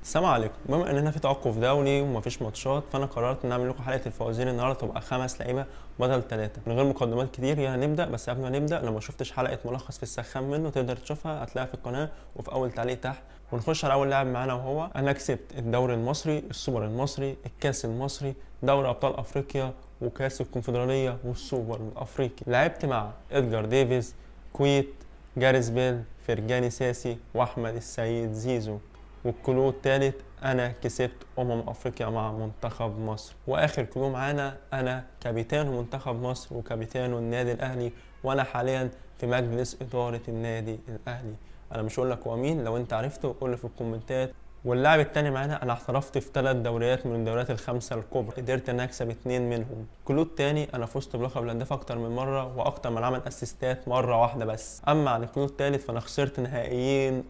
السلام عليكم. بما اننا في توقف دولي ومفيش ماتشات، فانا قررت ان اعمل لكم حلقه الفوازير النهارده تبقى 5 لعيبه بدل 3 من غير مقدمات كتير. يلا نبدا. بس قبل ما نبدا، لو ما شفتش حلقه ملخص في السخان منه تقدر تشوفها، هتلاقيها في القناه وفي اول تعليق تحت. ونخش على اول لاعب معانا، وهو انا كسبت الدوري المصري، السوبر المصري، الكاس المصري، دوري ابطال افريقيا، وكاس الكونفدراليه، والسوبر الافريقي. لعبت مع ادجار ديفيز، كويت، جاريث بيل، فرجاني ساسي، واحمد السيد زيزو. والكلو الثالث، انا كسبت افريقيا مع منتخب مصر. واخر كلو معانا، انا كابتن منتخب مصر وكابتن النادي الاهلي، وانا حاليا في مجلس اداره النادي الاهلي. انا مش هقول لك هو مين، لو انت عرفته قول لي في الكومنتات. واللاعب التاني معانا، انا احترفت في 3 دوريات من الدوريات ال5 الكبرى، قدرت ان اكسب 2 منهم. الكلو التاني، انا فزت بلقب الهداف اكتر من مره، واكتر من عمل اسيستات مره واحده بس. اما عن الكلو التالت، فانا خسرت نهائيين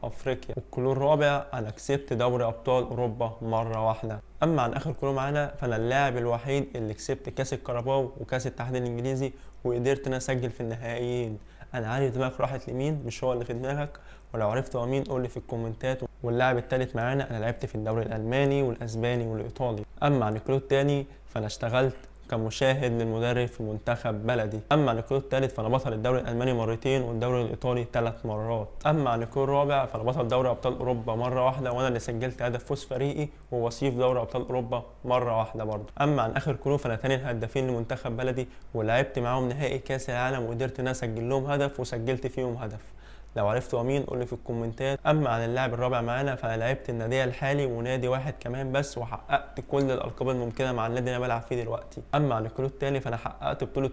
افريقيا. والكلو الرابع، انا كسبت دوري ابطال اوروبا مره واحده. اما عن اخر كلو معانا، فانا اللاعب الوحيد اللي كسبت كاس الكاراباو وكاس الاتحاد الانجليزي، وقدرت ان اسجل في النهائيين. انا عارف دماغك راحت لمين، مش هو اللي في دماغك، ولو عرفت هو مين قول لي في الكومنتات. واللاعب الثالث معانا، انا لعبت في الدوري الالماني والاسباني والايطالي. اما عن الكلو الثاني، فانا اشتغلت كمشاهد للمدرب في منتخب بلدي. اما عن الكلو الثالث، فانا بطل الدوري الالماني مرتين والدوري الايطالي 3 مرات. اما عن الكلو الرابع، فانا بطل دوري ابطال اوروبا مره واحده، وانا اللي سجلت هدف فوز فريقي، ووصيف دوري ابطال اوروبا مره واحده برضه. اما عن اخر كلو، فانا ثاني الهدافين لمنتخب بلدي، ولعبت معاهم نهائي كاس العالم، وقدرت ان اسجل لهم هدف وسجلت فيهم هدف. لو عرفتوا مين قول لي في الكومنتات. اما عن اللاعب الرابع معانا، فانا لعبت النادي الحالي ونادي واحد كمان بس، وحققت كل الالقاب الممكنه مع النادي اللي انا بلعب فيه دلوقتي. اما عن الكلو التاني، فانا حققت بطوله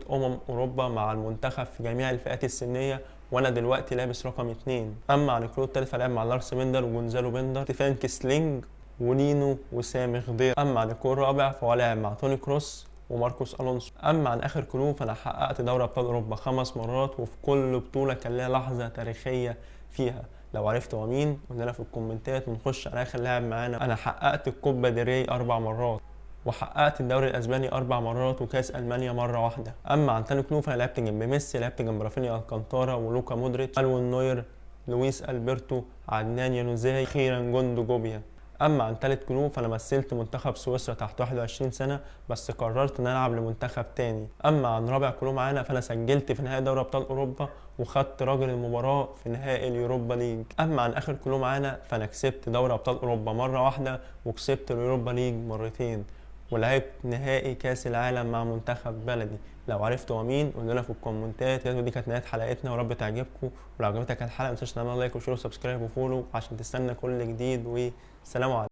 اوروبا مع المنتخب في جميع الفئات السنيه، وانا دلوقتي لابس رقم 2. اما عن الكلو التالت، فلعب مع لارس بندر وجونزالو بندر، ستيفان كيسلينج ونينو وسامي غدير. اما عن الكلو الرابع، فهو لعب مع توني كروس وماركوس الونسو. اما عن اخر كلو، فانا حققت دوري ابطال اوروبا 5 مرات، وفي كل بطوله كان لها لحظه تاريخيه فيها. لو عرفت هو مين قول لنا في الكومنتات. ونخش على اخر لاعب معانا، انا حققت الكوبا ديري 4 مرات، وحققت الدوري الاسباني 4 مرات، وكاس المانيا مره واحده. اما عن تاني كلو، فانا لعبت جنب ميسي، لعبت جنب رافينيا الكانتارا ولوكا مودريتش، الوين نوير، لويس البرتو، عدنان يانوزاي، اخيرا جوندو جوبيا. اما عن تالت كلو، فانا مثلت منتخب سويسرا تحت 21 سنه، بس قررت ان العب لمنتخب تاني. اما عن رابع كلو معانا، فانا سجلت في نهائي دوري ابطال اوروبا، وخدت راجل المباراه في نهائي اليوروبا ليج. اما عن اخر كلو معانا، فانا كسبت دوري ابطال اوروبا مره واحده، وكسبت اليوروبا ليج مرتين، ولعبت نهائي كاس العالم مع منتخب بلدي. لو عرفتوا هو مين قولوا لنا في الكومنتات. دي كانت نهايه حلقتنا، ورب تعجبكم. ولو عجبتك الحلقه ما تنساش تعمل لايك وشير وسبسكرايب وفولو عشان تستنى كل جديد. والسلام عليكم.